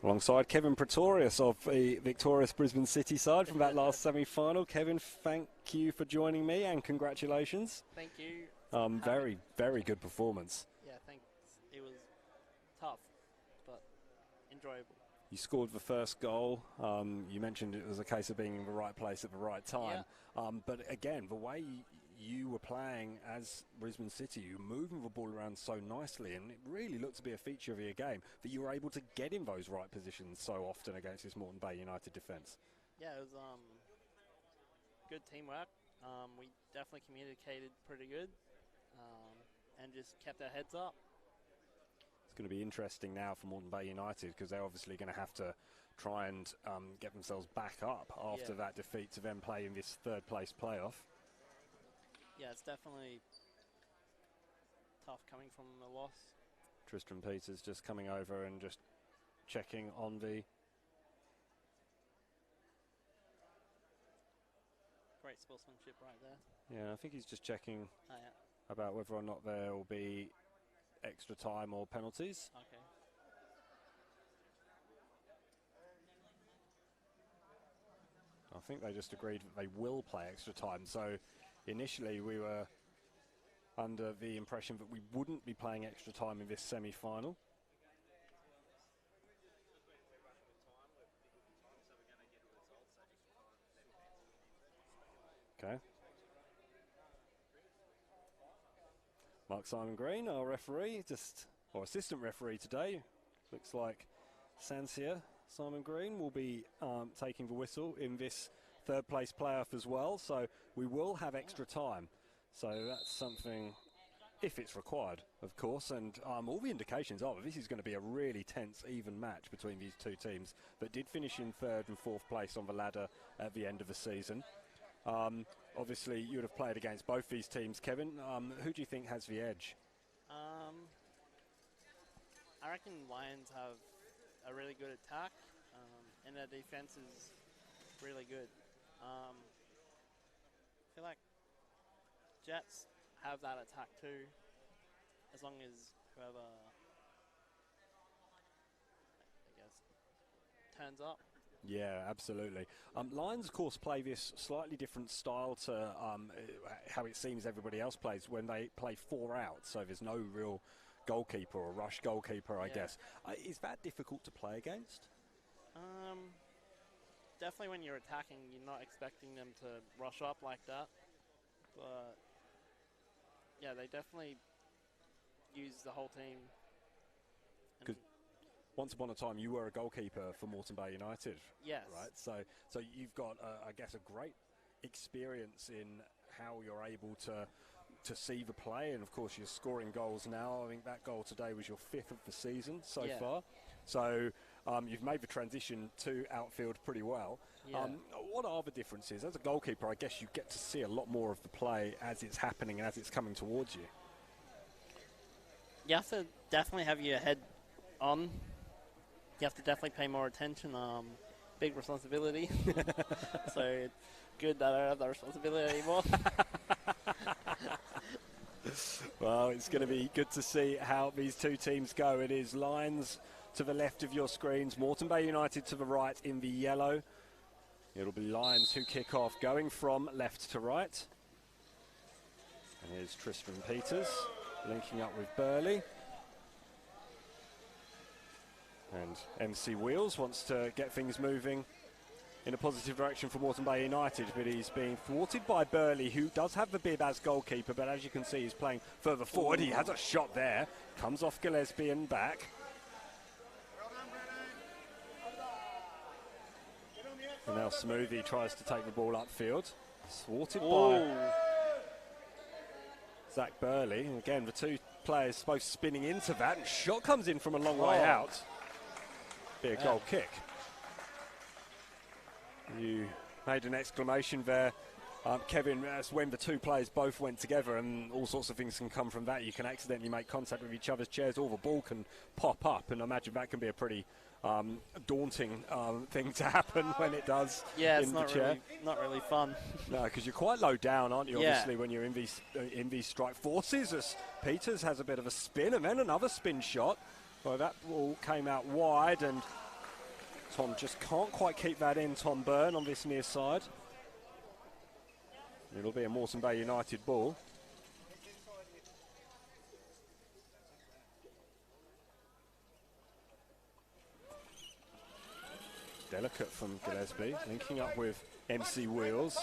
Alongside Kevin Pretorius of the victorious Brisbane City side from that last semi-final. Kevin, thank you for joining me and congratulations. Thank you. Very, very good performance. Yeah, thanks. It was tough, but enjoyable. You scored the first goal. You mentioned it was a case of being in the right place at the right time. Yeah. But again, the way you were playing as Brisbane City, you were moving the ball around so nicely, and it really looked to be a feature of your game that you were able to get in those right positions so often against this Moreton Bay United defence. Yeah, it was good teamwork. We definitely communicated pretty good and just kept our heads up. It's going to be interesting now for Moreton Bay United because they're obviously going to have to try and get themselves back up after that defeat to then play in this third place playoff. Yeah, it's definitely tough coming from the loss. Tristan Peters just coming over and just checking on the... Great sportsmanship right there. Yeah, I think he's just checking about whether or not there will be extra time or penalties. Okay. I think they just agreed that they will play extra time. So initially we were under the impression that we wouldn't be playing extra time in this semi-final. Okay. Mark Simon Green, our referee, or assistant referee today. Looks like Sansia Simon Green will be taking the whistle in this third place playoff as well. So we will have extra time. So that's something, if it's required, of course. And all the indications are that this is going to be a really tense, even match between these two teams that did finish in third and fourth place on the ladder at the end of the season. Obviously, you would have played against both these teams. Kevin, who do you think has the edge? I reckon Lions have a really good attack, and their defense is really good. I feel like Jets have that attack too, as long as whoever, I guess, turns up. Yeah, absolutely. Lions, of course, play this slightly different style to how it seems everybody else plays when they play 4 out. So there's no real goalkeeper or rush goalkeeper, I guess. Is that difficult to play against? Definitely when you're attacking, you're not expecting them to rush up like that. But, yeah, they definitely use the whole team. Once upon a time, you were a goalkeeper for Moreton Bay United. Yes. Right. So you've got, I guess, a great experience in how you're able to see the play, and of course you're scoring goals now. I think that goal today was your 5th of the season so far. So you've made the transition to outfield pretty well. Yeah. What are the differences? As a goalkeeper, I guess you get to see a lot more of the play as it's happening and as it's coming towards you. You have to definitely have your head on. You have to definitely pay more attention. Big responsibility. So it's good that I don't have that responsibility anymore. Well, it's going to be good to see how these two teams go. It is Lions to the left of your screens, Moreton Bay United to the right in the yellow. It'll be Lions who kick off, going from left to right. And here's Tristan Peters linking up with Burley. And MC Wheels wants to get things moving in a positive direction for Moreton Bay United, but he's being thwarted by Burley, who does have the bib as goalkeeper, but as you can see, he's playing further forward. He has a shot there, comes off Gillespie and back. And now Smoothie tries to take the ball upfield. Thwarted by Zach Burley. And again, the two players both spinning into that, and shot comes in from a long way out. Be a goal kick. You made an exclamation there. Kevin, that's when the two players both went together, and all sorts of things can come from that. You can accidentally make contact with each other's chairs, or the ball can pop up, and I imagine that can be a pretty daunting thing to happen when it does. Yeah, in it's the not chair. really fun. No, because you're quite low down, aren't you? Yeah. Obviously, when you're in these strike forces. As Peters has a bit of a spin, and then another spin shot. Well, that ball came out wide, and Tom just can't quite keep that in. Tom Byrne on this near side. It'll be a Moreton Bay United ball. Delicate from Gillespie, linking up with MC Wheels.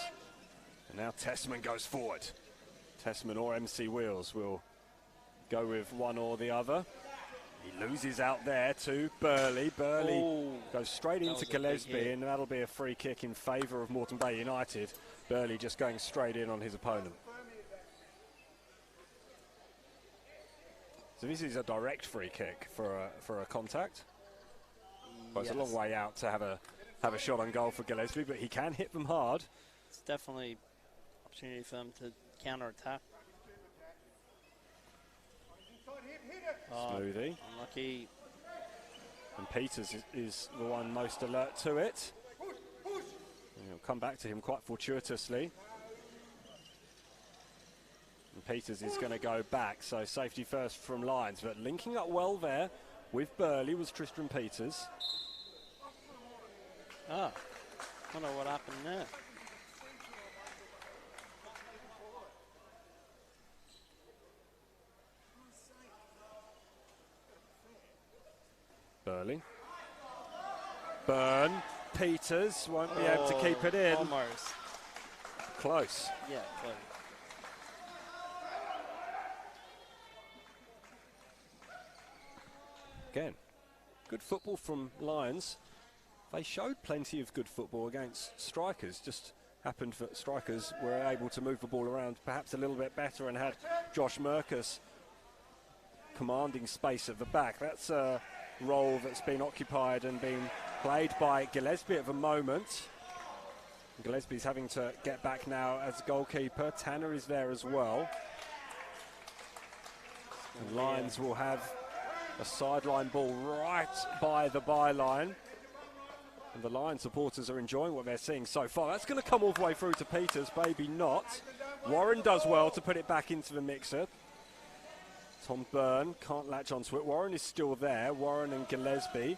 And now Tessman goes forward. Tessman or MC Wheels will go with one or the other. He loses out there to Burley. Burley goes straight into Gillespie, and that'll be a free kick in favour of Moreton Bay United. Burley just going straight in on his opponent. So this is a direct free kick for a contact. Well, it's a long way out to have a shot on goal for Gillespie, but he can hit them hard. It's definitely opportunity for them to counter-attack. Smoothie. Unlucky. And Peters is the one most alert to it. And he'll come back to him quite fortuitously. And Peters is going to go back, so safety first from Lyons. But linking up well there with Burley was Tristan Peters. I wonder what happened there. Burley. Byrne. Peters won't be able to keep it in. Almost. Close. Yeah, close. Again, good football from Lions. They showed plenty of good football against strikers. Just happened that strikers were able to move the ball around perhaps a little bit better and had Josh Merkus commanding space at the back. That's a role that's been occupied and been played by Gillespie at the moment. Gillespie's having to get back now as goalkeeper. Tanner is there as well. And Lions will have a sideline ball right by the byline. And the Lions supporters are enjoying what they're seeing so far. That's going to come all the way through to Peters, maybe not. Warren does well to put it back into the mixer. Tom Byrne can't latch onto it. Warren is still there. Warren and Gillespie.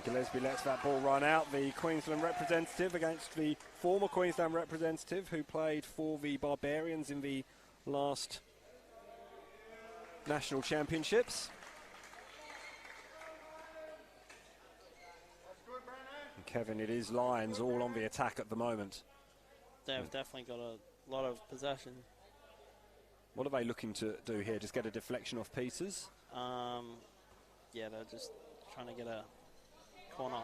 Gillespie lets that ball run out. The Queensland representative against the former Queensland representative who played for the Barbarians in the last national championships. And Kevin, it is Lions all on the attack at the moment. They've definitely got a lot of possession. What are they looking to do here? Just get a deflection off Peters? Yeah, they're just trying to get a corner.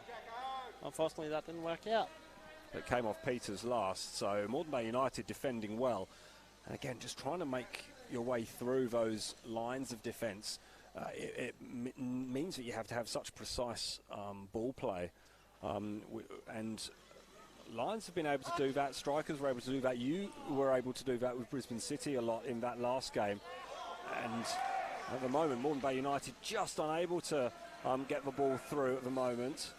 Unfortunately, that didn't work out. It came off Peters last, so Moreton Bay United defending well. And again, just trying to make your way through those lines of defence. It means that you have to have such precise ball play. And Lions have been able to do that. Strikers were able to do that. You were able to do that with Brisbane City a lot in that last game. And at the moment, Moreton Bay United just unable to get the ball through at the moment.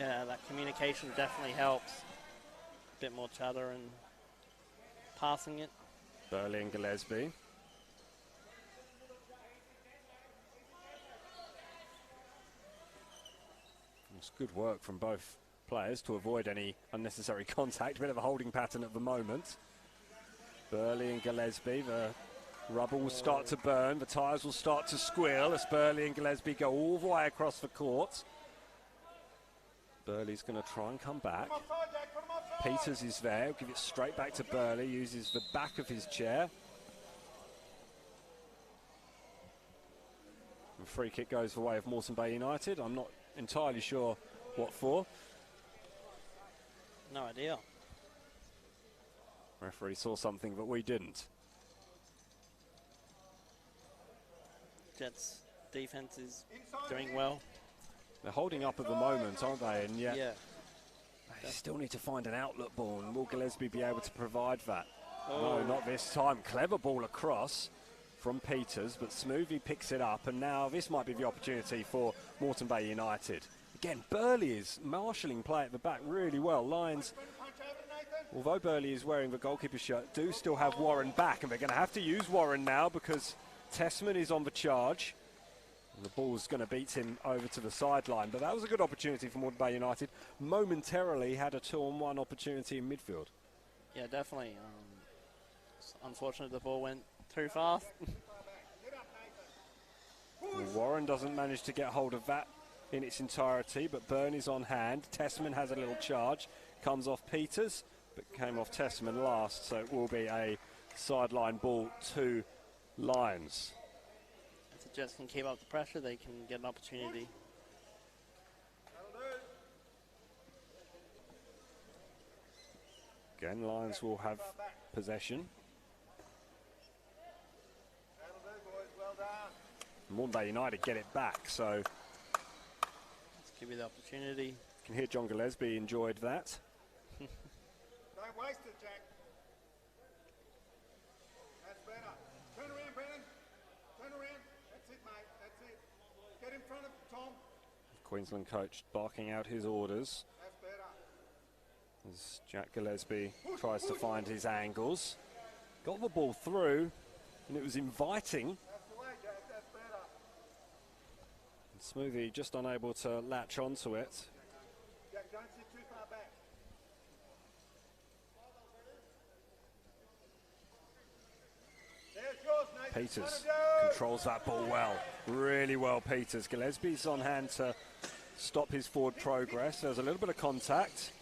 Yeah, that communication definitely helps. A bit more chatter and passing it. Burley and Gillespie. It's good work from both players to avoid any unnecessary contact. A bit of a holding pattern at the moment. Burley and Gillespie, the rubber will start to burn, the tyres will start to squeal as Burley and Gillespie go all the way across the court. Burley's going to try and come back. Peters is there, he'll give it straight back to Burley, uses the back of his chair. And free kick goes the way of Moreton Bay United. I'm not entirely sure what for. No idea. Referee saw something that we didn't. Jets defense is doing well. They're holding up at the moment, aren't they? And yet Yeah. They still need to find an outlet ball, and will Gillespie be able to provide that? No, not this time. Clever ball across from Peters, but Smoothie picks it up, and now this might be the opportunity for Moreton Bay United. Again, Burley is marshalling play at the back really well. Lions, although Burley is wearing the goalkeeper's shirt, do still have Warren back, and they're going to have to use Warren now because Tessman is on the charge. And the ball's going to beat him over to the sideline, but that was a good opportunity for Moreton Bay United. Momentarily had a 2-on-1 opportunity in midfield. Yeah, definitely. It's unfortunate the ball went too fast. Well, Warren doesn't manage to get hold of that in its entirety, but Byrne is on hand. Tessman has a little charge, comes off Peters, but came off Tessman last, so it will be a sideline ball to Lions. If the Jets can keep up the pressure, they can get an opportunity. Again, Lions will have possession. Moreton Bay United get it back, so Let's give you the opportunity. you can hear John Gillespie enjoyed that. Don't waste it, Jack. That's better. Turn around, Brennan. Turn around. That's it, mate. That's it. Get in front of Tom. Queensland coach barking out his orders That's better. as Jack Gillespie tries to find his angles. Got the ball through, and it was inviting. That's the way, Jack. That's better. Smoothie just unable to latch onto it. Jack, don't sit too far back. There's yours, Nathan. Peters One of you. controls that ball well, really well. Peters. Gillespie's on hand to stop his forward progress. There's a little bit of contact.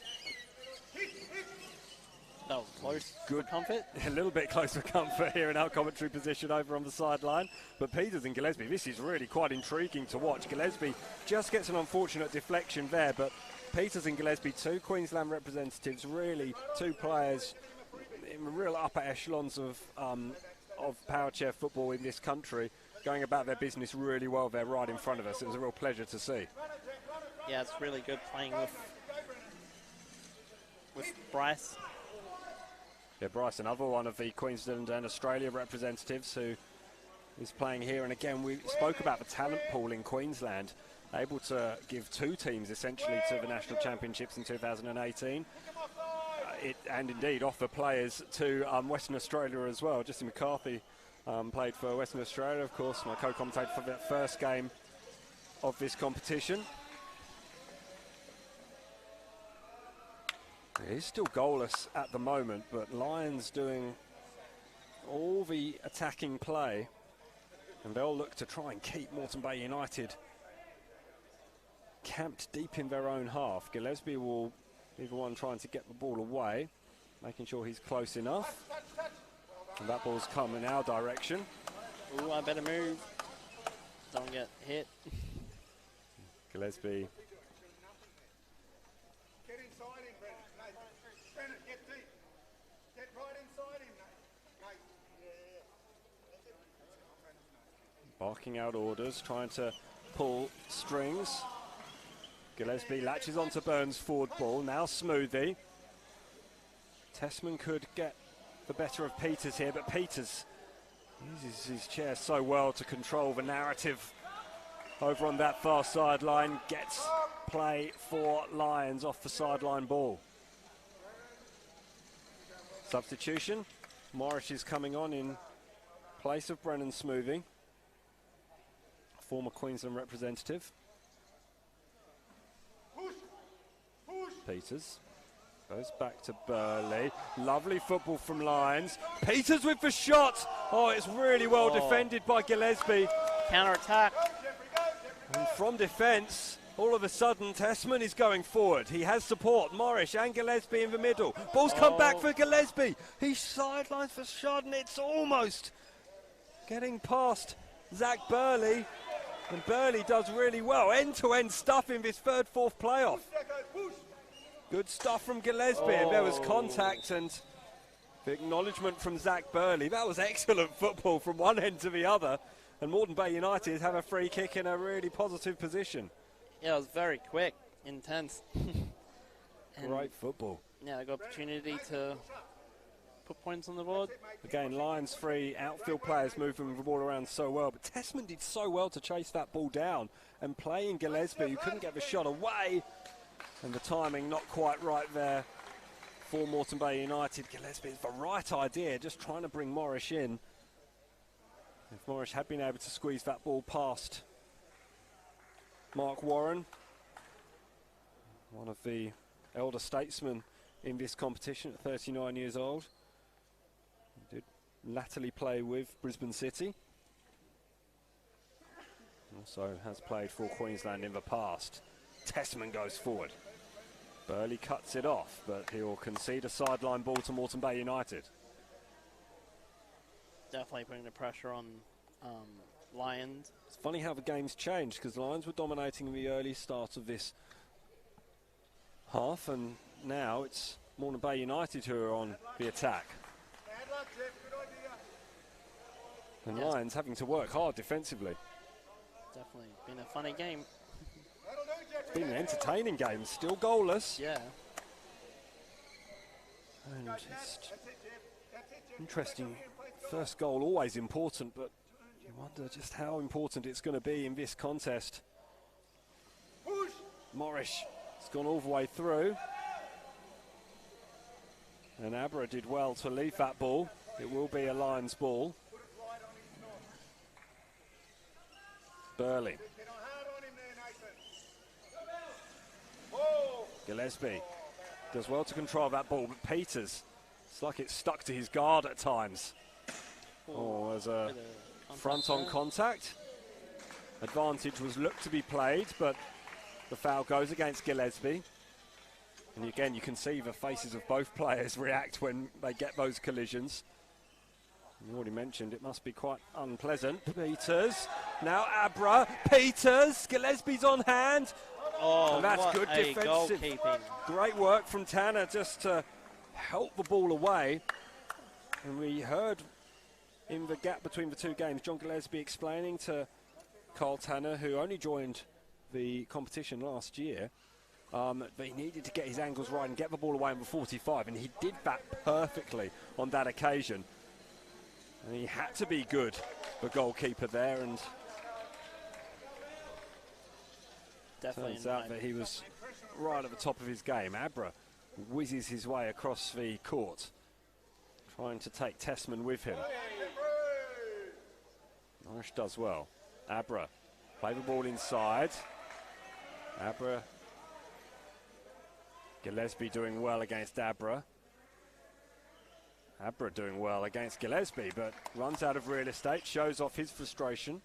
That was close. Good for comfort. A little bit close for comfort here in our commentary position over on the sideline. But Peters and Gillespie, this is really quite intriguing to watch. Gillespie just gets an unfortunate deflection there, but Peters and Gillespie, two Queensland representatives, really two players in the real upper echelons of Powerchair football in this country, going about their business really well there right in front of us. It was a real pleasure to see. Yeah, it's really good playing with Bryce. Yeah, Bryce, another one of the Queensland and Australia representatives who is playing here. And again, we spoke about the talent pool in Queensland, able to give two teams essentially to the National Championships in 2018. And indeed offer players to Western Australia as well. Justin McCarthy played for Western Australia, of course, my co-commentator for that first game of this competition. It is still goalless at the moment, but Lions doing all the attacking play, and they'll look to try and keep Moreton Bay United camped deep in their own half. Gillespie will be the one trying to get the ball away, making sure he's close enough. And that ball's come in our direction. Ooh, I better move. Don't get hit. Gillespie. Get inside him, Brennan. Nathan. Brennan, get deep. Get right inside him, Nathan. Yeah. That's it. Barking out orders, trying to pull strings. Gillespie latches onto Burns' forward ball. Now Smoothie. Tessman could get the better of Peters here, but Peters uses his chair so well to control the narrative over on that far sideline. Gets play for Lions off the sideline ball. Substitution. Morris is coming on in place of Brennan Smoothie, former Queensland representative. Peters goes back to Burley. Lovely football from Lions. Peters with the shot. Oh, it's really well defended by Gillespie. Counter-attack. And from defence, all of a sudden, Tessman is going forward. He has support. Morris and Gillespie in the middle. Ball's come back for Gillespie. He sidelines for shot, and it's almost getting past Zach Burley. And Burley does really well. End-to-end stuff in this third, fourth playoff. Good stuff from Gillespie, and there was contact and the acknowledgement from Zach Burley. That was excellent football from one end to the other, and Moreton Bay United have a free kick in a really positive position. Yeah, it was very quick, intense. Great football. Yeah, the opportunity to put points on the board. Again, Lions free outfield players moving the ball around so well, but Tessman did so well to chase that ball down and playing Gillespie, who couldn't get the shot away, and the timing not quite right there for Moreton Bay United. Gillespie is the right idea, just trying to bring Morris in. If Morris had been able to squeeze that ball past Mark Warren, one of the elder statesmen in this competition at 39 years old. He did latterly play with Brisbane City. Also has played for Queensland in the past. Tessman goes forward. Burley cuts it off, but he'll concede a sideline ball to Moreton Bay United. Definitely putting the pressure on Lions. It's funny how the game's changed, because Lions were dominating in the early start of this half, and now it's Moreton Bay United who are on the attack. Bad luck, Jeff. Good idea. And Yes. Lions having to work hard defensively. Definitely been a funny game. That'll do, Jeff. It's been an entertaining game, still goalless. Yeah. And just That's it, Jeff. That's it, Jeff. interesting. First goal always important, but you wonder just how important it's going to be in this contest. Push. Morris has gone all the way through. And Abra did well to leave that ball. It will be a Lions ball. Put it right on his nose. Burley. Get on hard on him there, Nathan. Oh. Gillespie does well to control that ball, but Peters, it's like it's stuck to his guard at times. Oh, there's a Bit of front on there. contact. Advantage was looked to be played, but the foul goes against Gillespie. And again, you can see the faces of both players react when they get those collisions. You already mentioned it must be quite unpleasant. Peters, now Abra, Peters, Gillespie's on hand. Oh, And that's what good a defensive. goalkeeping. Great work from Tanner just to help the ball away. And we heard in the gap between the two games, John Gillespie explaining to Carl Tanner, who only joined the competition last year, that he needed to get his angles right and get the ball away in the 45, and he did that perfectly on that occasion. And he had to be good, the goalkeeper there, and Definitely turns in out line. that he was right at the top of his game. Abra whizzes his way across the court, trying to take Tessman with him. Norris does well. Abra, play the ball inside. Abra. Gillespie doing well against Abra. Abra doing well against Gillespie, but runs out of real estate, shows off his frustration.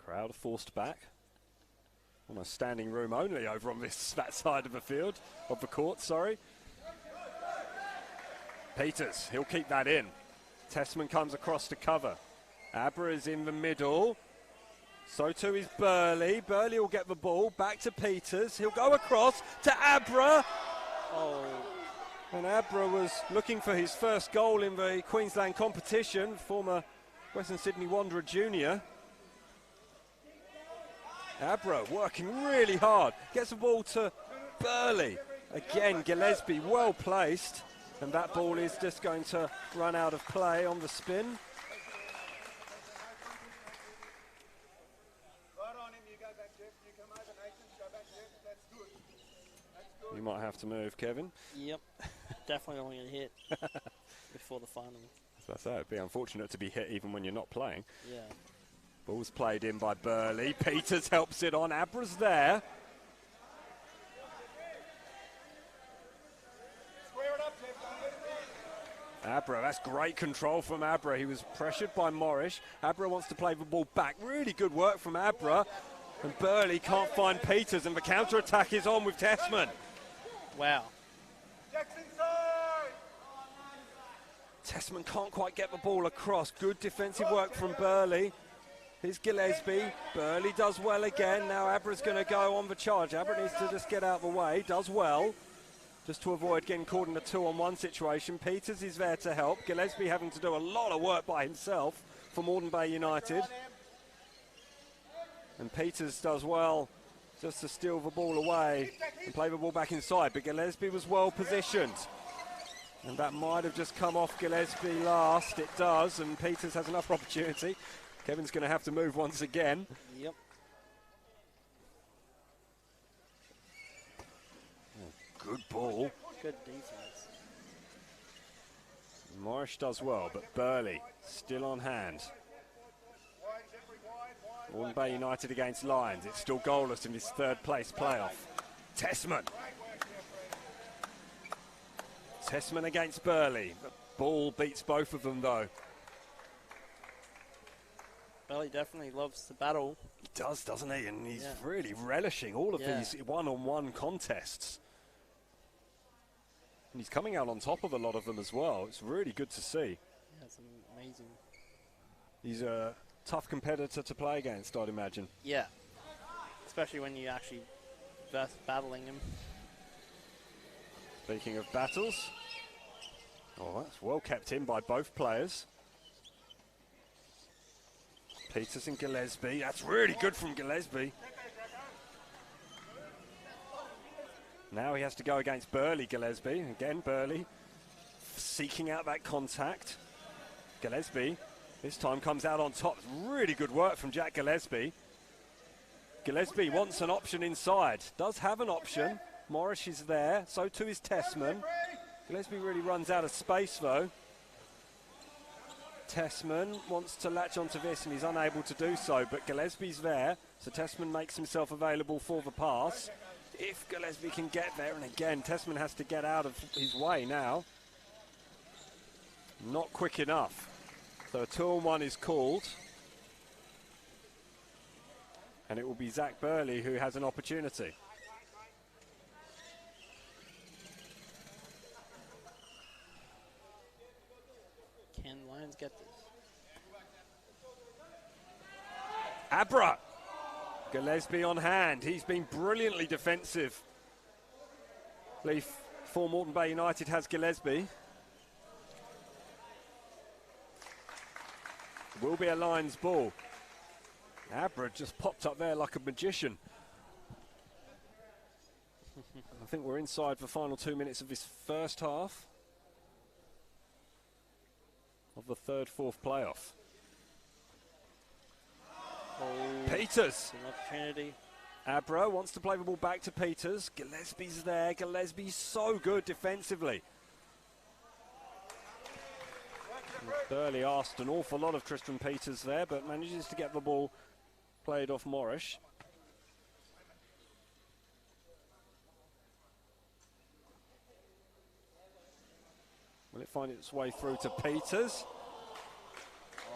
Crowd forced back. Almost standing room only over on that side of the field, of the court, sorry. Peters, he'll keep that in. Tessman comes across to cover. Abra is in the middle. So too is Burley. Burley will get the ball back to Peters. He'll go across to Abra. Oh, And Abra was looking for his first goal in the Queensland competition, former Western Sydney Wanderer junior. Abra working really hard. Gets the ball to Burley. Again, Gillespie well placed. And that ball is just going to run out of play on the spin. Right on him. You go back, Jeff. You come over, Nathan. Go back, Jeff. That's good. That's good. You might have to move, Kevin. yep. Definitely don't want to hit before the final. As I say, it'd be unfortunate to be hit even when you're not playing. Yeah. Ball's played in by Burley. Peters helps it on. Abra's there. Square it up, Jeff. Don't let it go. Abra, that's great control from Abra. He was pressured by Morris. Abra wants to play the ball back. Really good work from Abra. And Burley can't find Peters, and the counter-attack is on with Tessman. Wow. Jackson side. Tessman can't quite get the ball across. Good defensive work from Burley. Here's Gillespie. Burley does well again. Now Abra's going to go on the charge. Abra needs to just get out of the way. Does well, just to avoid getting caught in a 2-on-1 situation. Peters is there to help. Gillespie having to do a lot of work by himself. for Moreton Bay United. And Peters does well just to steal the ball away and play the ball back inside. But Gillespie was well positioned. And that might have just come off Gillespie last. It does, and Peters has another opportunity. Kevin's going to have to move once again. Yep. Oh, good ball. Good defense. Morris does well, but Burley still on hand. Moreton Bay United against Lions. It's still goalless in this third place playoff. Tessman. Tessman against Burley. The ball beats both of them though. Burley definitely loves to battle. He does, doesn't he? And he's really relishing all of these one-on-one contests. And he's coming out on top of a lot of them as well. It's really good to see. Yeah, it's amazing. He's a tough competitor to play against, I'd imagine. Yeah. Especially when you actually battling him. Speaking of battles. Oh, that's well kept in by both players. Peters and Gillespie. That's really good from Gillespie. Now he has to go against Burley, Gillespie. Again, Burley seeking out that contact. Gillespie this time comes out on top. Really good work from Jack Gillespie. Gillespie wants an option inside. Does have an option. Morris is there. So too is Tessman. Gillespie really runs out of space though. Tessman wants to latch onto this and he's unable to do so, but Gillespie's there, so Tessman makes himself available for the pass. If Gillespie can get there, and again, Tessman has to get out of his way now. Not quick enough. So a 2-on-1 is called. And it will be Zach Burley who has an opportunity. Can Lions get this? Abra. Gillespie on hand. He's been brilliantly defensive. Leaf for Moreton Bay United has Gillespie. Will be a Lions ball. Abra just popped up there like a magician. I think we're inside the final 2 minutes of this first half of the third-fourth playoff. Oh, Peters. an opportunity. Abra wants to play the ball back to Peters. Gillespie's there. Gillespie's so good defensively. And Burley asked an awful lot of Tristan Peters there, but manages to get the ball played off Morris. Will it find its way through to Peters?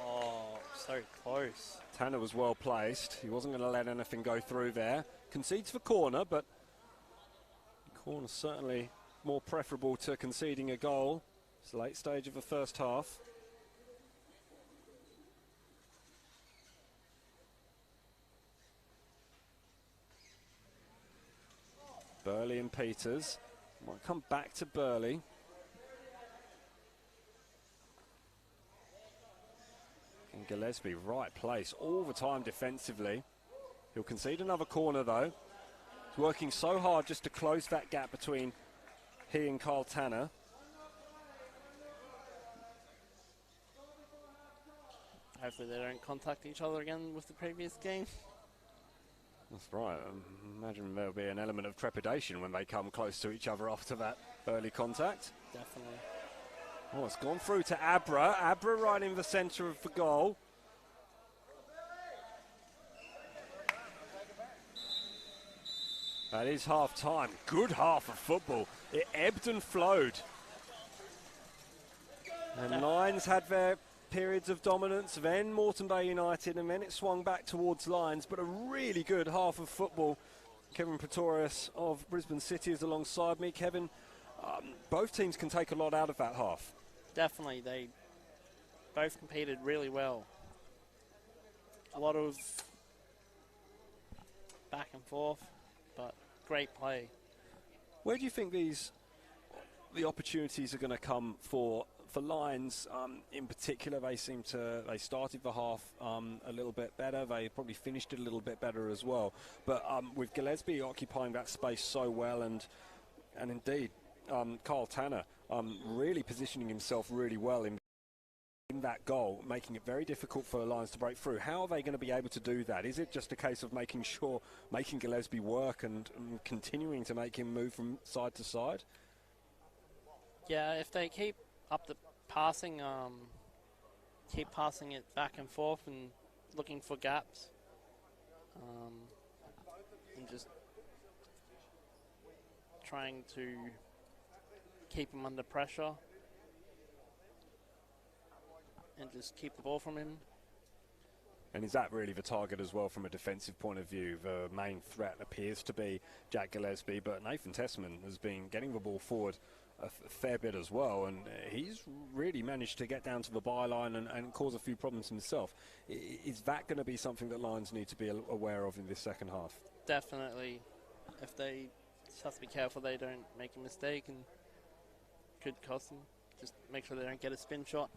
Oh, so close. Tanner was well placed. He wasn't going to let anything go through there. Concedes for corner, but corner certainly more preferable to conceding a goal. It's the late stage of the first half. Burley and Peters. Might come back to Burley. And Gillespie, right place all the time defensively. He'll concede another corner though. He's working so hard just to close that gap between he and Carl Tanner. Hopefully they don't contact each other again with the previous game. That's right. Imagine there'll be an element of trepidation when they come close to each other after that early contact. Definitely. Oh, it's gone through to Abra. Abra right in the centre of the goal. That is half time. Good half of football. It ebbed and flowed. And Lions had their periods of dominance, then Moreton Bay United, and then it swung back towards Lions. But a really good half of football. Kevin Pretorius of Brisbane City is alongside me. Kevin, both teams can take a lot out of that half. Definitely. They both competed really well. A lot of back and forth, but great play. Where do you think the opportunities are going to come for for Lions in particular, they started the half a little bit better. They probably finished it a little bit better as well. But with Gillespie occupying that space so well, and indeed Carl Tanner really positioning himself really well in that goal, making it very difficult for the Lions to break through. How are they going to be able to do that? Is it just a case of making Gillespie work and continuing to make him move from side to side? Yeah, if they keep up the passing, keep passing it back and forth and looking for gaps, and just trying to keep him under pressure and just keep the ball from him. And is that really the target as well from a defensive point of view? The main threat appears to be Jack Gillespie, but Nathan Tessman has been getting the ball forward a fair bit as well, and he's really managed to get down to the byline and cause a few problems himself. Is that going to be something that Lions need to be aware of in this second half? Definitely. If they just have to be careful they don't make a mistake and could cost them. Just make sure they don't get a spin shot.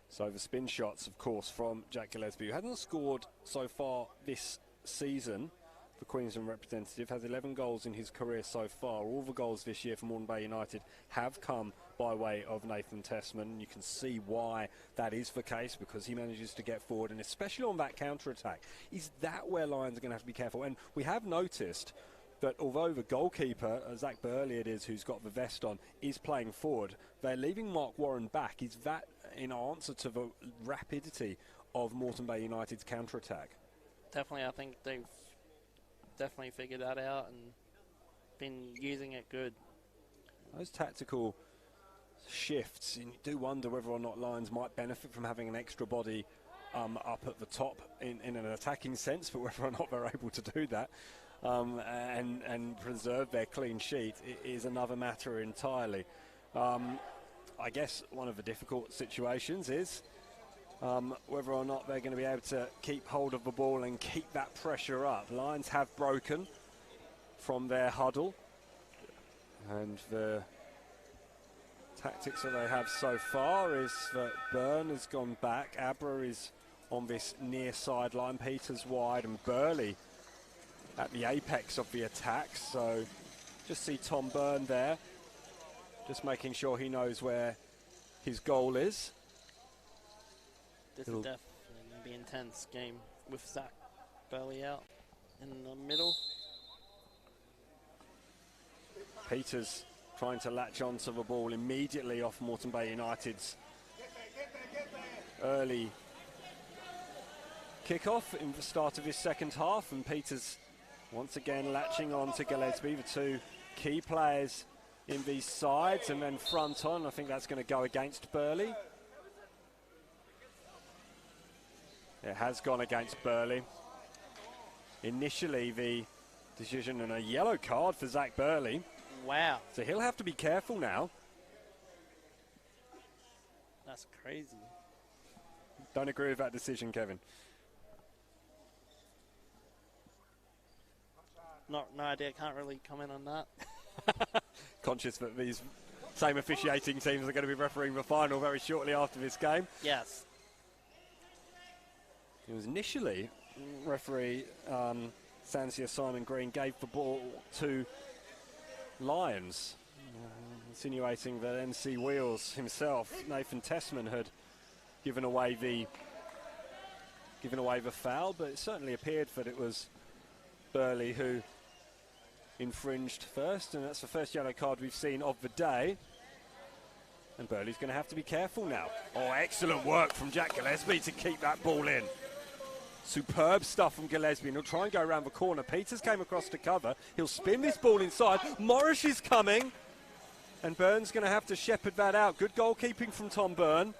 So the spin shots, of course, from Jack Gillespie, who hasn't scored so far this season. The Queensland representative has 11 goals in his career so far. All the goals this year for Moreton Bay United have come by way of Nathan Tessman. You can see why that is the case, because he manages to get forward, and especially on that counter-attack. Is that where Lions are going to have to be careful? And we have noticed that although the goalkeeper, Zach Burley it is, who's got the vest on, is playing forward, they're leaving Mark Warren back. Is that in answer to the rapidity of Moreton Bay United's counter-attack? Definitely, I think they've definitely figured that out and been using it good. Those tactical shifts, you do wonder whether or not Lions might benefit from having an extra body up at the top in an attacking sense, but whether or not they're able to do that and preserve their clean sheet is another matter entirely. I guess one of the difficult situations is whether or not they're going to be able to keep hold of the ball and keep that pressure up. Lions have broken from their huddle, and the tactics that they have so far is that Byrne has gone back, Abra is on this near sideline, Peters wide, and Burley at the apex of the attack. So just see Tom Byrne there, just making sure he knows where his goal is. This is definitely going to be an intense game with Zach Burley out in the middle. Peters trying to latch onto the ball immediately off Moreton Bay United's early kick-off in the start of his second half, and Peters once again latching on to Gillespie, the two key players in these sides, and then front on. I think that's going to go against Burley. It has gone against Burley. Initially the decision and a yellow card for Zach Burley. Wow. So he'll have to be careful now. That's crazy. Don't agree with that decision, Kevin. No idea, can't really comment on that. Conscious that these same officiating teams are going to be refereeing the final very shortly after this game. Yes. It was initially referee Sansia Simon Green gave the ball to Lions, insinuating that MC Wheels himself, Nathan Tessman, had given away the foul, but it certainly appeared that it was Burley who infringed first, and that's the first yellow card we've seen of the day. And Burley's going to have to be careful now. Oh, excellent work from Jack Gillespie to keep that ball in. Superb stuff from Gillespie, and he'll try and go around the corner. Peters came across to cover. He'll spin this ball inside. Morris is coming, and Byrne's going to have to shepherd that out. Good goalkeeping from Tom Byrne.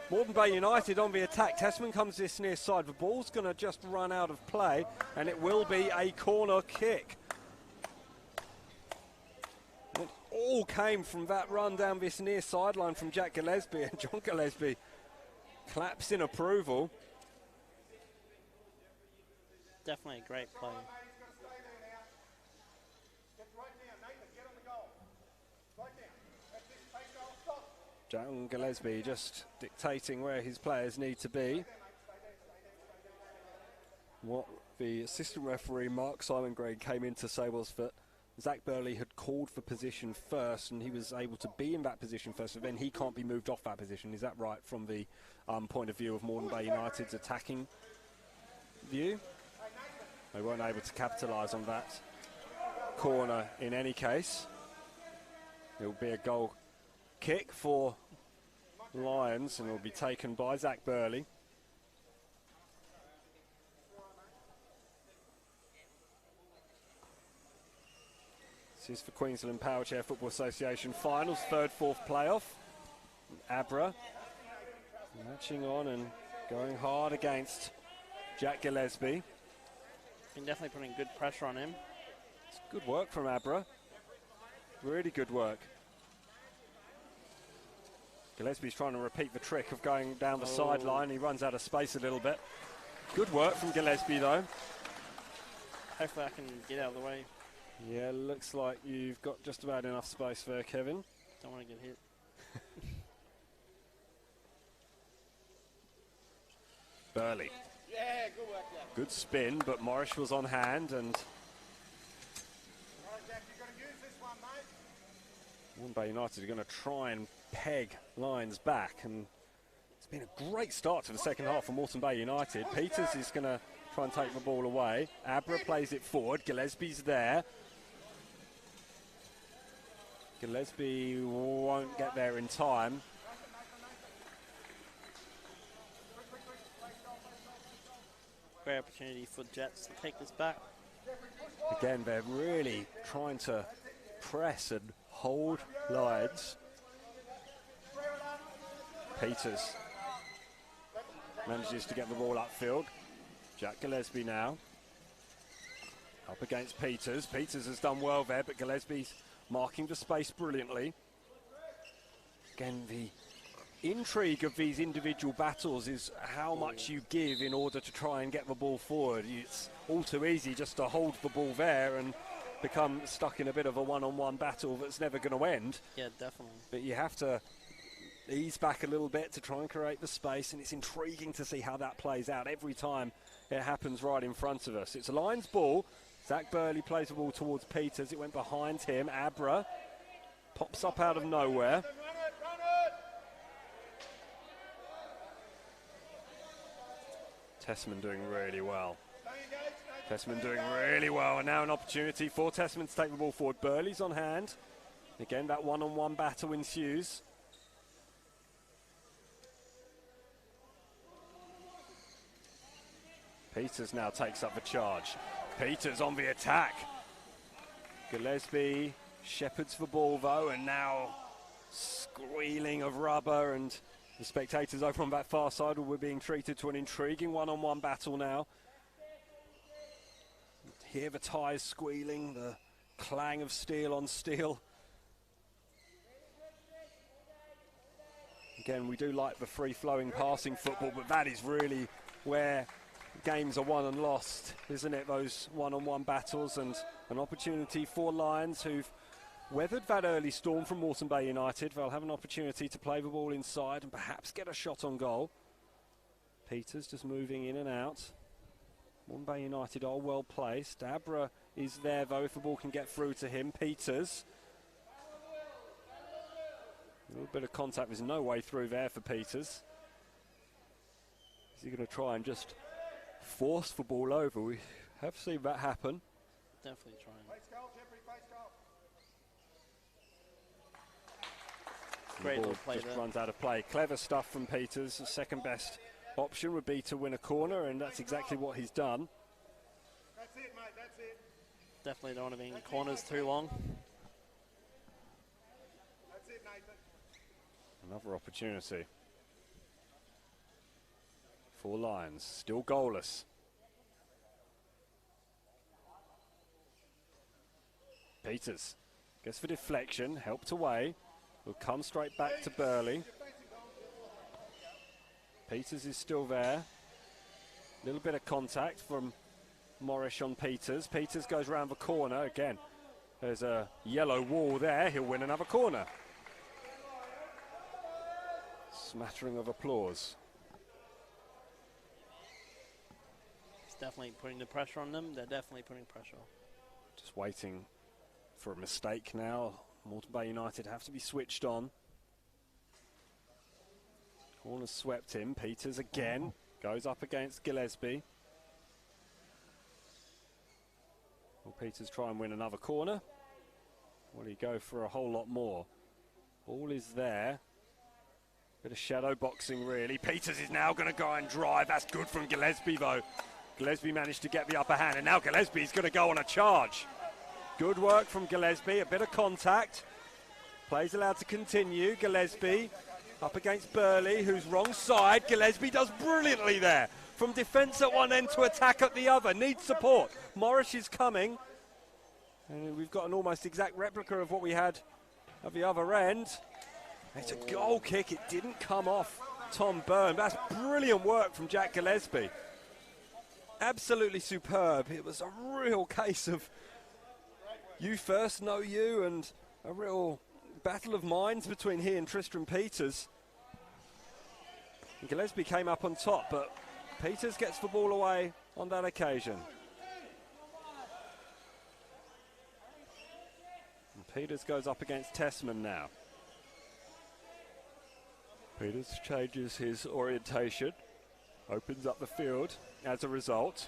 Moreton Bay United on the attack. Tessman comes this near side. The ball's going to just run out of play, and it will be a corner kick. It all came from that run down this near sideline from Jack Gillespie, and John Gillespie claps in approval. Definitely a great play. Jack Gillespie just dictating where his players need to be. What the assistant referee Mark Simon Gray came in to say was that Zach Burley had called for position first and he was able to be in that position first, so then he can't be moved off that position. Is that right from the point of view of Moreton Bay United's attacking view? They weren't able to capitalise on that corner in any case. It will be a goal kick for Lions and it will be taken by Zach Burley. This is for Queensland Powerchair Football Association finals, third, fourth playoff. Abra matching on and going hard against Jack Gillespie. Been definitely putting good pressure on him. It's good work from Abra. Really good work. Gillespie's trying to repeat the trick of going down the sideline. He runs out of space a little bit. Good work from Gillespie though. Hopefully I can get out of the way. Yeah, looks like you've got just about enough space there, Kevin. Don't want to get hit. Burley. Yeah, good work, Jack. Good spin, but Morris was on hand and All right, Jack, you've got to use this one, mate. Moreton Bay United are going to try and peg Lions back, and it's been a great start to the second half for Moreton Bay United. Peters is going to try and take the ball away. Abra plays it forward. Gillespie's there. Gillespie won't get there in time. Great opportunity for Jets to take this back. Again, they're really trying to press and hold Lions. Peters manages to get the ball upfield. Jack Gillespie now up against Peters. Peters has done well there, but Gillespie's marking the space brilliantly. Again, the intrigue of these individual battles is how much you give in order to try and get the ball forward. It's all too easy just to hold the ball there and become stuck in a bit of a one-on-one battle that's never going to end. Yeah, definitely. But you have to ease back a little bit to try and create the space, and it's intriguing to see how that plays out every time it happens right in front of us. It's a Lions ball. Zach Burley plays the ball towards Peters. It went behind him. Abra pops up out of nowhere. Tessman doing really well. Tessman doing really well, and now an opportunity for Tessman to take the ball forward. Burley's on hand. Again, that one-on-one battle ensues. Peters now takes up the charge. Peters on the attack. Gillespie shepherds the ball though, and now squealing of rubber, and the spectators over on that far side were being treated to an intriguing one-on-one battle now. Hear the tyres squealing, the clang of steel on steel. Again, we do like the free-flowing passing football, but that is really where games are won and lost, isn't it? Those one-on-one battles, and an opportunity for Lions, who've weathered that early storm from Moreton Bay United. They'll have an opportunity to play the ball inside and perhaps get a shot on goal. Peters just moving in and out. Moreton Bay United are well placed. Abra is there though if the ball can get through to him. Peters. A little bit of contact. There's no way through there for Peters. Is he going to try and just force the ball over? We have seen that happen. Definitely trying. Great little play just there. Runs out of play. Clever stuff from Peters. The second best option would be to win a corner, and that's exactly what he's done. That's it, mate, that's it. Definitely don't want to be in corners too long. That's it, Nathan. Another opportunity for Lions. Still goalless. Peters gets the deflection, helped away. Will come straight back to Burley. Peters is still there. Little bit of contact from Morris on Peters. Peters goes round the corner again. There's a yellow wall there. He'll win another corner. smattering of applause. It's definitely putting the pressure on them. They're definitely putting pressure. Just waiting for a mistake now. Moreton Bay United have to be switched on. Corner swept in. Peters again goes up against Gillespie. Will Peters try and win another corner? Will he go for a whole lot more? Ball is there. Bit of shadow boxing, really. Peters is now going to go and drive. That's good from Gillespie, though. Gillespie managed to get the upper hand, and now Gillespie's going to go on a charge. Good work from Gillespie. A bit of contact. Play's allowed to continue. Gillespie up against Burley, who's wrong side. Gillespie does brilliantly there. From defence at one end to attack at the other. Needs support. Morris is coming. And we've got an almost exact replica of what we had at the other end. It's a goal kick. It didn't come off Tom Byrne. That's brilliant work from Jack Gillespie. Absolutely superb. It was a real case of you first, know you, and a real battle of minds between he and Tristram Peters. And Gillespie came up on top, but Peters gets the ball away on that occasion. And Peters goes up against Tessman now. Peters changes his orientation, opens up the field as a result,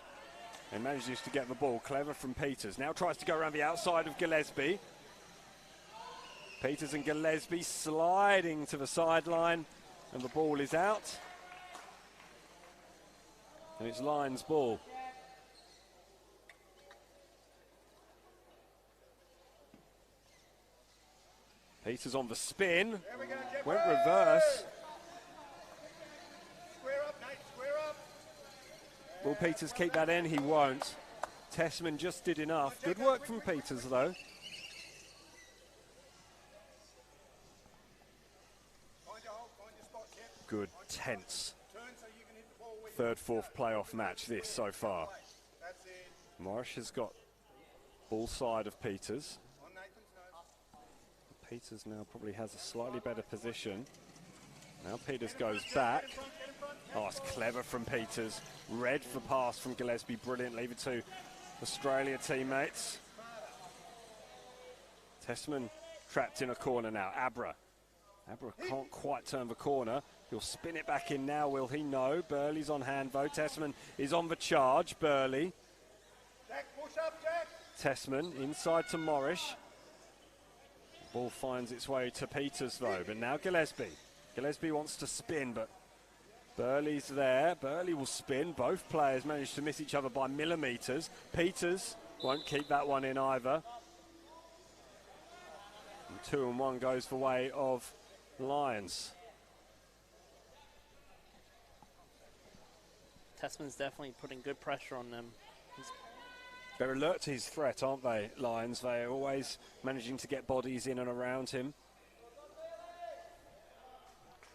and manages to get the ball. Clever from Peters. Now tries to go around the outside of Gillespie. Peters and Gillespie sliding to the sideline, and the ball is out. And it's Lions' ball. Peters on the spin. Went reverse. Square up, Nate, square up. Will Peters keep that in? He won't. Tessman just did enough. Good work from Peters, though. Find your hole, find your spot, Kev. Good, tense Turn so you can hit the ball with third, fourth playoff match this so far. That's it. Morris has got ball side of Peters. On Nathan's nose. Peters now probably has a slightly better position. Now Peters goes back. Oh, it's clever from Peters. Read the pass from Gillespie brilliantly. The two Australia teammates. Tessman trapped in a corner now. Abra can't quite turn the corner. He'll spin it back in now, will he? No. Burley's on hand, though. Tessman is on the charge. Burley. Jack, push up, Jack. Tessman inside to Morris. Ball finds its way to Peters, though. But now Gillespie. Gillespie wants to spin, but Burley's there. Burley will spin. Both players manage to miss each other by millimetres. Peters won't keep that one in either. And 2-1 goes the way of Lions. Tessman's definitely putting good pressure on them. They're alert to his threat, aren't they, Lions? They're always managing to get bodies in and around him.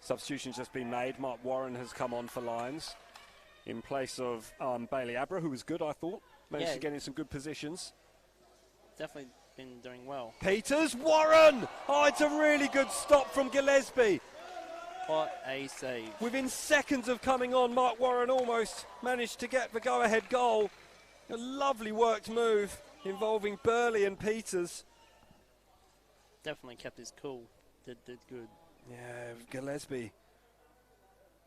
Substitution's just been made. Mark Warren has come on for Lions in place of Bailey Abra, who was good, I thought. Managed to get in some good positions. Definitely been doing well. Peters, Warren! Oh, it's a really good stop from Gillespie. What a save. Within seconds of coming on, Mark Warren almost managed to get the go-ahead goal. A lovely worked move involving Burley and Peters. Definitely kept his cool. Did good. Yeah, Gillespie.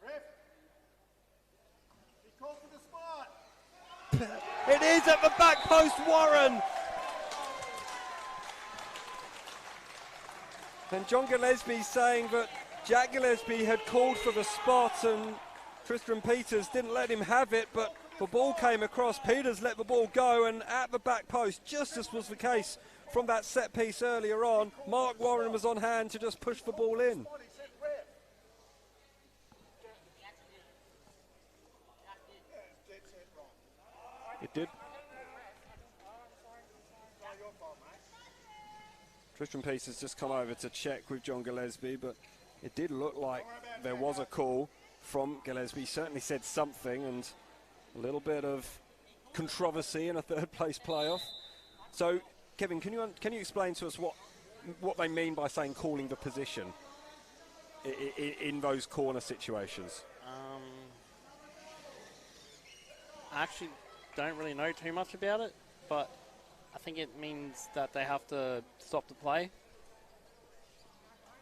Ref. He called for the spot. It is at the back post, Warren. And John Gillespie saying that Jack Gillespie had called for the spot and Tristram Peters didn't let him have it, but the ball came across. Peters let the ball go, and at the back post, just as was the case from that set piece earlier on, Mark Warren was on hand to just push the ball in. It did. Tristram Peters just come over to check with John Gillespie, but it did look like there was a call from Gillespie. He certainly said something, and a little bit of controversy in a third place playoff. So, Kevin, can you explain to us what they mean by saying calling the position? in those corner situations? I actually don't really know too much about it, but I think it means that they have to stop the play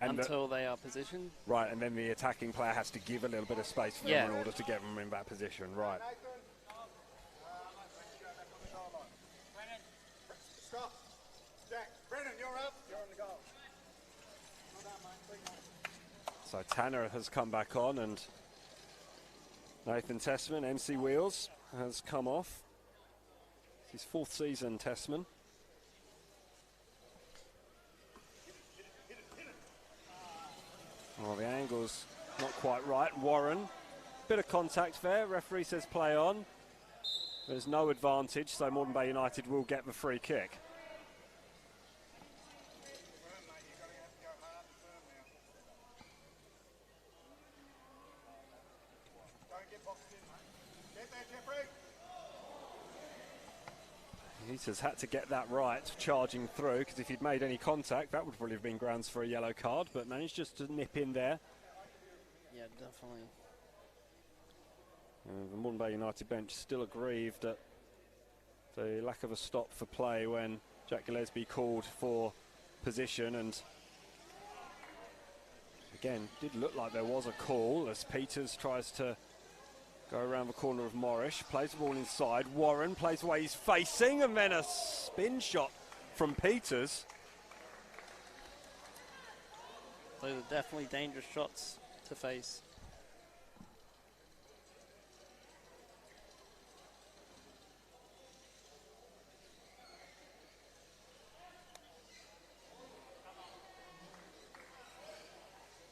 And until they are positioned. right, and then the attacking player has to give a little bit of space for them in order to get them in that position. Right. Stop. Jack. Brennan, you're up. You're on the goal. Well done, mate. So Tanner has come back on, and Nathan Tessman, MC Wheels, has come off. It's his 4th season, Tessman. Well, the angle's not quite right. Warren, bit of contact there. Referee says play on. There's no advantage, so Moreton Bay United will get the free kick. Peters had to get that right, charging through, because if he'd made any contact, that would probably have been grounds for a yellow card, but managed just to nip in there. Yeah, definitely. The Moreton Bay United bench still aggrieved at the lack of a stop for play when Jack Gillespie called for position, and again, did look like there was a call as Peters tries to go around the corner of Morrish, plays the ball inside. Warren plays the way he's facing, and then a spin shot from Peters. Those are definitely dangerous shots to face.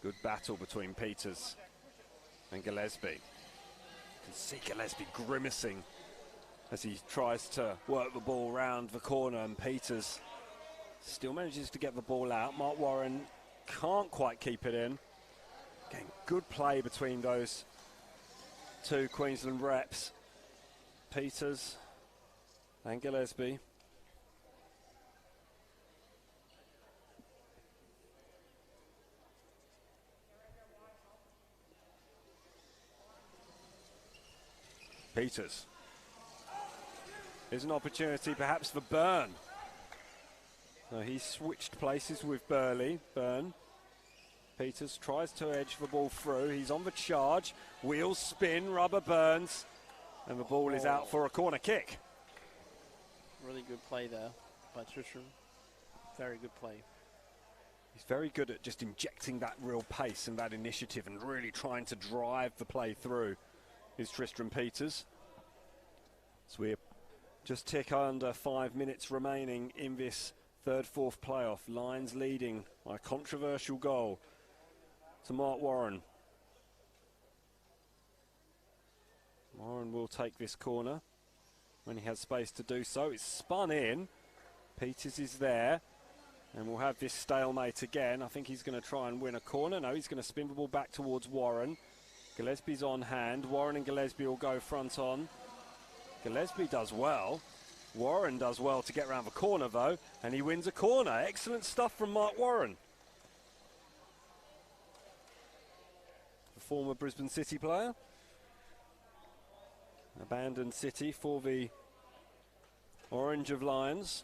Good battle between Peters and Gillespie. You can see Gillespie grimacing as he tries to work the ball round the corner, and Peters still manages to get the ball out. Mark Warren can't quite keep it in. Again, good play between those two Queensland reps, Peters and Gillespie. Peters. Here's an opportunity perhaps for Byrne. No, he switched places with Burley. Byrne. Peters tries to edge the ball through. He's on the charge. Wheels spin, rubber burns, and the ball is out for a corner kick. Really good play there by Tristram. Very good play. He's very good at just injecting that real pace and that initiative and really trying to drive the play through. Is Tristram Peters. So we're just tick under 5 minutes remaining in this 3rd-4th playoff. Lions leading by a controversial goal to Mark Warren. Warren will take this corner when he has space to do so. It's spun in. Peters is there. And we'll have this stalemate again. I think he's going to try and win a corner. No, he's going to spin the ball back towards Warren. Gillespie's on hand. Warren and Gillespie will go front on. Gillespie does well. Warren does well to get around the corner, though, and he wins a corner. Excellent stuff from Mark Warren. The former Brisbane City player. Abandoned City for the Orange of Lions.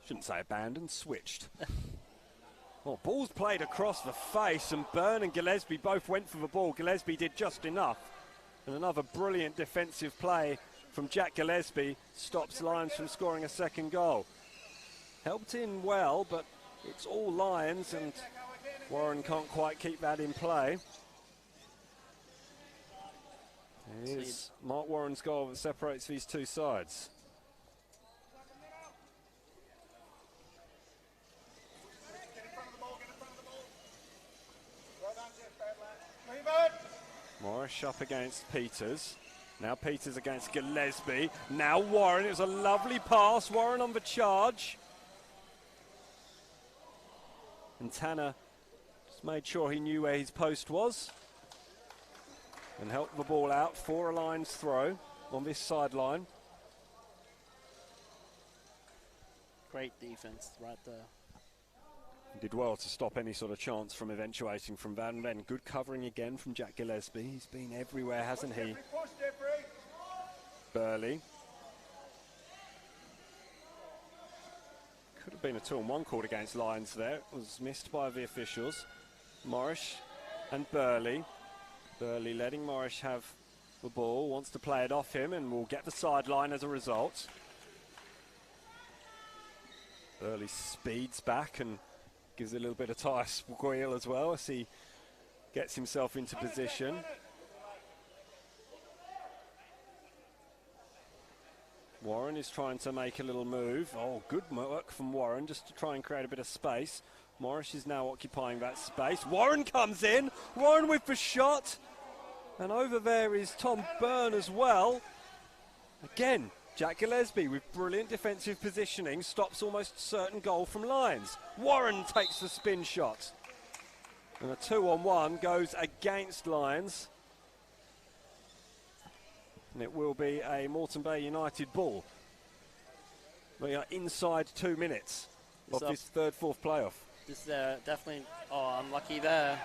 Shouldn't say abandoned, switched. Well, ball's played across the face, and Byrne and Gillespie both went for the ball. Gillespie did just enough. And another brilliant defensive play from Jack Gillespie stops Lions from scoring a second goal. Helped in well, but it's all Lions, and Warren can't quite keep that in play. Here's Mark Warren's goal that separates these two sides. Morrish up against Peters. Now Peters against Gillespie. Now Warren. It was a lovely pass. Warren on the charge. And Tanner just made sure he knew where his post was and helped the ball out for a Lions throw on this sideline. Great defense right there. Did well to stop any sort of chance from eventuating from Van Ven. Good covering again from Jack Gillespie. He's been everywhere, hasn't he? Burley. Could have been a 2-on-1 called against Lyons there. It was missed by the officials. Morris and Burley. Burley letting Morris have the ball, wants to play it off him and will get the sideline as a result. Burley speeds back and gives a little bit of tie squeal as well as he gets himself into position. Warren is trying to make a little move. Oh, good work from Warren just to try and create a bit of space. Morris is now occupying that space. Warren comes in. Warren with the shot. And over there is Tom Byrne as well. Again, Jack Gillespie with brilliant defensive positioning stops almost certain goal from Lyons. Warren takes the spin shot. And a 2-on-1 goes against Lyons. And it will be a Moreton Bay United ball. We are inside 2 minutes of this third-fourth playoff. This is definitely unlucky there.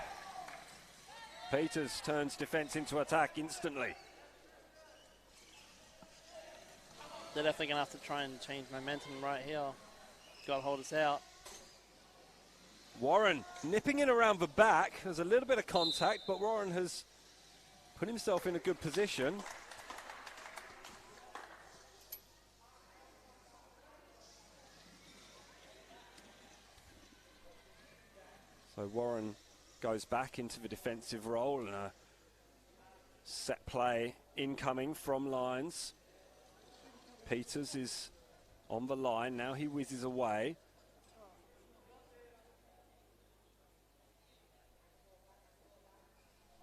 Peters turns defence into attack instantly. They're definitely going to have to try and change momentum right here. Got to hold us out. Warren nipping in around the back. There's a little bit of contact, but Warren has put himself in a good position. So Warren goes back into the defensive role and a set play incoming from Lyons. Peters is on the line. Now he whizzes away.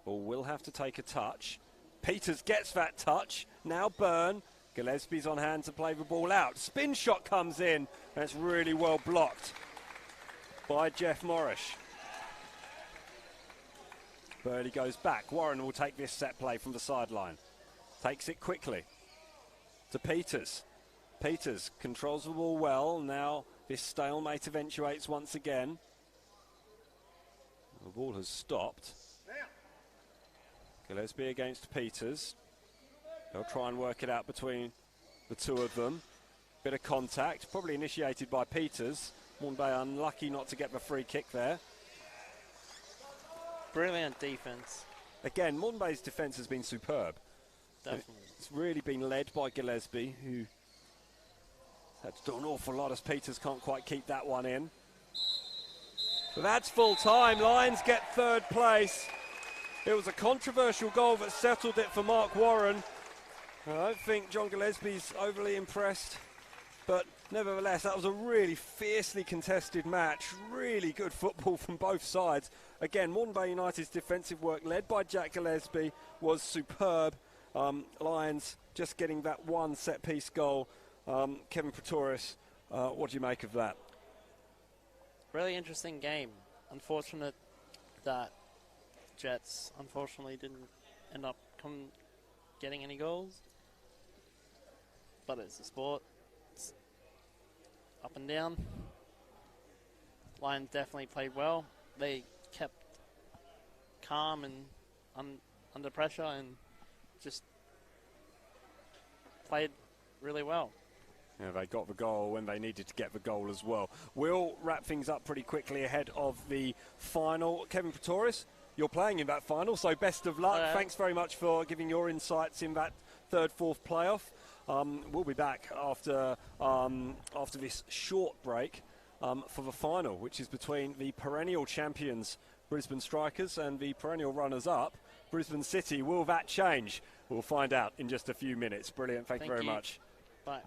Ball will have to take a touch. Peters gets that touch. Now Byrne. Gillespie's on hand to play the ball out. Spin shot comes in. That's really well blocked by Jeff Morris. Burley goes back. Warren will take this set play from the sideline. Takes it quickly to Peters. Peters controls the ball well. Now this stalemate eventuates once again. The ball has stopped. Gillespie against Peters. They'll try and work it out between the two of them. Bit of contact, probably initiated by Peters. Moreton Bay unlucky not to get the free kick there. Brilliant defence. Again, Moreton Bay's defence has been superb. Definitely. It's really been led by Gillespie, who had to do an awful lot as Peters can't quite keep that one in. But that's full time. Lions get third place. It was a controversial goal that settled it for Mark Warren. I don't think John Gillespie's overly impressed, but nevertheless, that was a really fiercely contested match. Really good football from both sides. Again, Moreton Bay United's defensive work, led by Jack Gillespie, was superb. Lions just getting that one set-piece goal. Kevin Pretorius, what do you make of that? Really interesting game. Unfortunate that Jets unfortunately didn't end up getting any goals. But it's a sport. It's up and down. Lions definitely played well. They kept calm and under pressure and just played really well. Yeah, they got the goal when they needed to get the goal as well. We'll wrap things up pretty quickly ahead of the final. Kevin Pretorius, you're playing in that final, so best of luck. Thanks very much for giving your insights in that third-fourth playoff. We'll be back after this short break for the final, which is between the perennial champions, Brisbane Strikers, and the perennial runners-up, Brisbane City. Will that change? We'll find out in just a few minutes. Brilliant. Thank you very much. Bye.